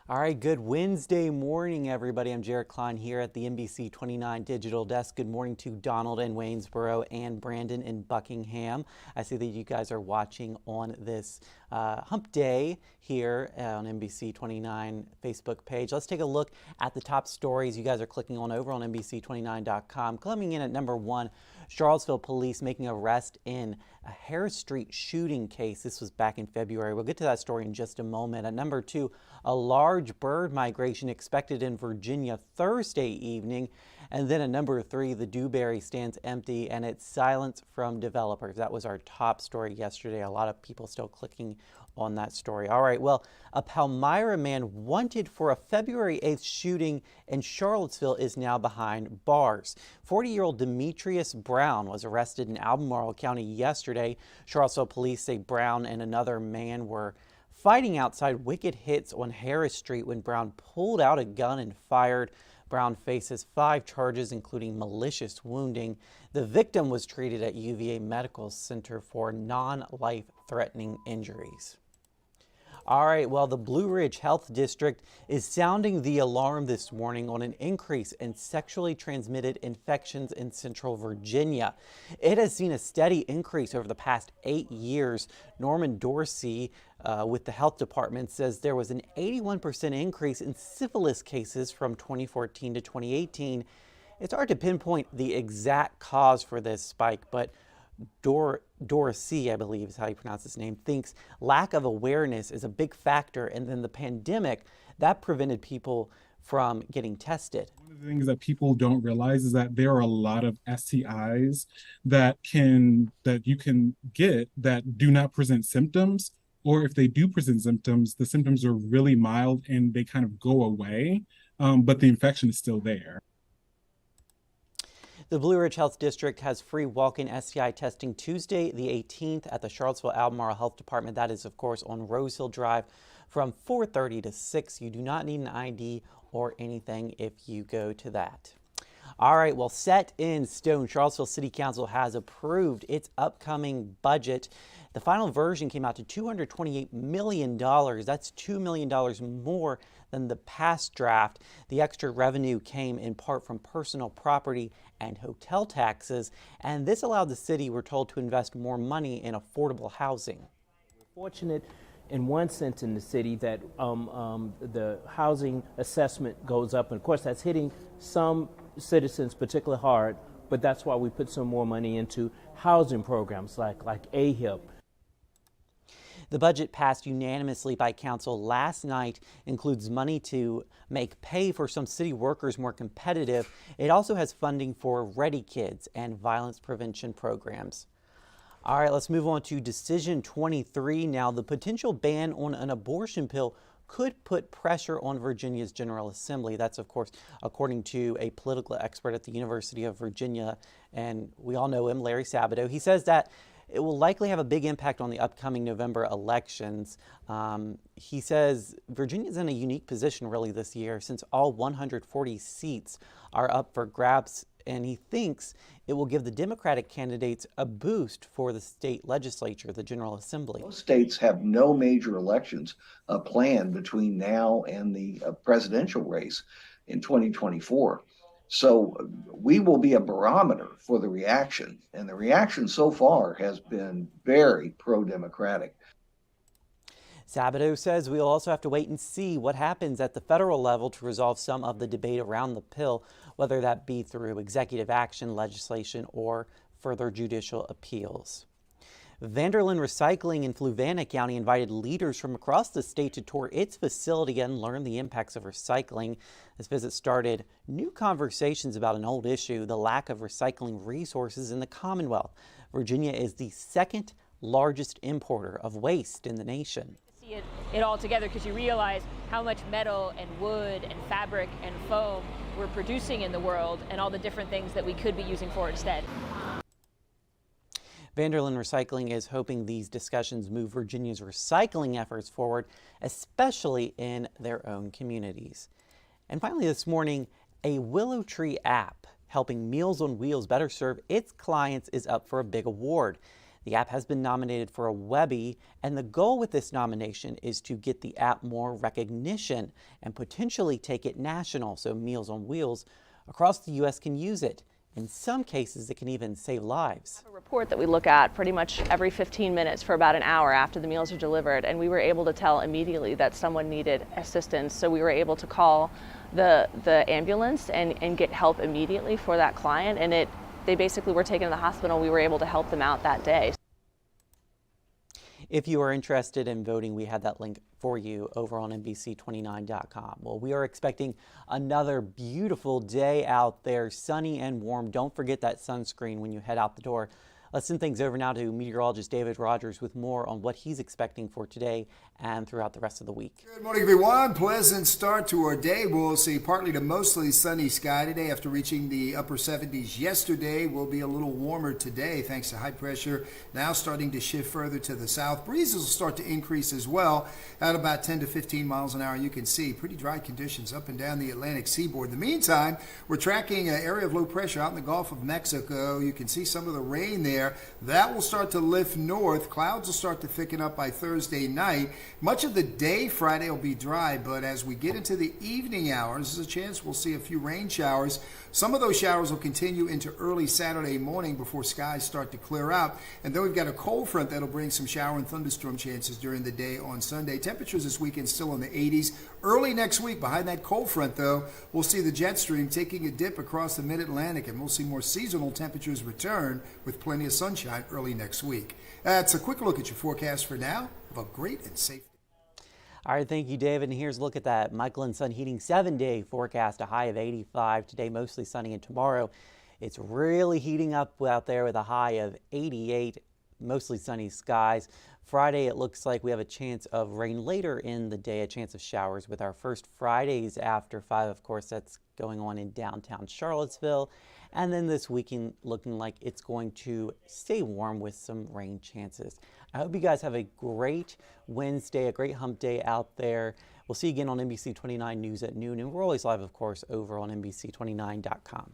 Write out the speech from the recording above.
All right, good Wednesday morning, everybody. I'm Jared Klein here at the NBC29 Digital Desk. Good morning to Donald in Waynesboro and Brandon in Buckingham. I see that you guys are watching on this hump day here on NBC29 Facebook page. Let's take a look at the top stories you guys are clicking on over on NBC29.com. Coming in at number one, Charlottesville police making an arrest in a Harris Street shooting case. This was back in February. We'll get to that story in just a moment. At number two, a large bird migration expected in Virginia Thursday evening. And then at number three, the Dewberry stands empty and it's silence from developers. That was our top story yesterday. A lot of people still clicking on that story. All right, well, a Palmyra man wanted for a February 8th shooting in Charlottesville is now behind bars. 40-year-old Demetrius Brown was arrested in Albemarle County yesterday. Charlottesville police say Brown and another man were fighting outside Wicked Hits on Harris Street when Brown pulled out a gun and fired. Brown faces 5 charges, including malicious wounding. The victim was treated at UVA Medical Center for non-life-threatening injuries. All right, well, the Blue Ridge Health District is sounding the alarm this morning on an increase in sexually transmitted infections in Central Virginia. It has seen a steady increase over the past 8 years. Norman Dorsey with the health department says there was an 81% increase in syphilis cases from 2014 to 2018. It's hard to pinpoint the exact cause for this spike, but Dorsey, I believe is how you pronounce his name, thinks lack of awareness is a big factor, and then the pandemic that prevented people from getting tested. One of the things that people don't realize is that there are a lot of STIs that you can get that do not present symptoms, or if they do present symptoms, the symptoms are really mild and they kind of go away, but the infection is still there. The Blue Ridge Health District has free walk-in STI testing Tuesday the 18th at the Charlottesville Albemarle Health Department. That is, of course, on Rose Hill Drive from 4:30 to 6. You do not need an ID or anything if you go to that. All right, well, set in stone, Charlottesville City Council has approved its upcoming budget. The final version came out to $228 million. That's $2 million more than the past draft. The extra revenue came in part from personal property and hotel taxes, and this allowed the city, we're told, to invest more money in affordable housing. We're fortunate in one sense in the city that the housing assessment goes up, and of course that's hitting some citizens particularly hard, but that's why we put some more money into housing programs like AHIP. The budget passed unanimously by council last night includes money to make pay for some city workers more competitive. It also has funding for Ready Kids and violence prevention programs. All right, let's move on to Decision 23. Now, the potential ban on an abortion pill could put pressure on Virginia's General Assembly. That's, of course, according to a political expert at the University of Virginia, and we all know him, Larry Sabato. He says that it will likely have a big impact on the upcoming November elections. He says Virginia's in a unique position really this year since all 140 seats are up for grabs, and he thinks it will give the Democratic candidates a boost for the state legislature, the General Assembly. Most states have no major elections planned between now and the presidential race in 2024. So we will be a barometer for the reaction, and the reaction so far has been very pro-democratic. Sabato says we'll also have to wait and see what happens at the federal level to resolve some of the debate around the pill, whether that be through executive action, legislation, or further judicial appeals. Vanderlyn Recycling in Fluvanna County invited leaders from across the state to tour its facility and learn the impacts of recycling. This visit started new conversations about an old issue, the lack of recycling resources in the Commonwealth. Virginia is the second largest importer of waste in the nation. See it all together because you realize how much metal and wood and fabric and foam we're producing in the world and all the different things that we could be using for instead. Vanderlyn Recycling is hoping these discussions move Virginia's recycling efforts forward, especially in their own communities. And finally this morning, a Willow Tree app helping Meals on Wheels better serve its clients is up for a big award. The app has been nominated for a Webby, and the goal with this nomination is to get the app more recognition and potentially take it national so Meals on Wheels across the U.S. can use it. In some cases, it can even save lives. A report that we look at pretty much every 15 minutes for about an hour after the meals are delivered, and we were able to tell immediately that someone needed assistance. So we were able to call the ambulance and get help immediately for that client, and they basically were taken to the hospital. We were able to help them out that day. If you are interested in voting, we have that link for you over on NBC29.com. Well, we are expecting another beautiful day out there, sunny and warm. Don't forget that sunscreen when you head out the door. Let's send things over now to meteorologist David Rogers with more on what he's expecting for today and throughout the rest of the week. Good morning, everyone. Pleasant start to our day. We'll see partly to mostly sunny sky today after reaching the upper 70s yesterday. We'll be a little warmer today thanks to high pressure now starting to shift further to the south. Breezes will start to increase as well at about 10 to 15 miles an hour. You can see pretty dry conditions up and down the Atlantic seaboard. In the meantime, we're tracking an area of low pressure out in the Gulf of Mexico. You can see some of the rain there. That will start to lift north. Clouds will start to thicken up by Thursday night. Much of the day Friday will be dry, but as we get into the evening hours, there's a chance we'll see a few rain showers. Some of those showers will continue into early Saturday morning before skies start to clear out. And then we've got a cold front that'll bring some shower and thunderstorm chances during the day on Sunday. Temperatures this weekend still in the 80s. Early next week, behind that cold front, though, we'll see the jet stream taking a dip across the mid-Atlantic, and we'll see more seasonal temperatures return with plenty of sunshine early next week. That's a quick look at your forecast for now. Have a great and safe day. All right, thank you, David. And here's a look at that Michael & Son Heating 7-day forecast, a high of 85. Today, mostly sunny, and tomorrow, it's really heating up out there with a high of 88, mostly sunny skies. Friday, it looks like we have a chance of rain later in the day, a chance of showers with our first Fridays after 5. Of course, that's going on in downtown Charlottesville. And then this weekend looking like it's going to stay warm with some rain chances. I hope you guys have a great Wednesday, a great hump day out there. We'll see you again on NBC 29 News at noon. And we're always live, of course, over on NBC29.com.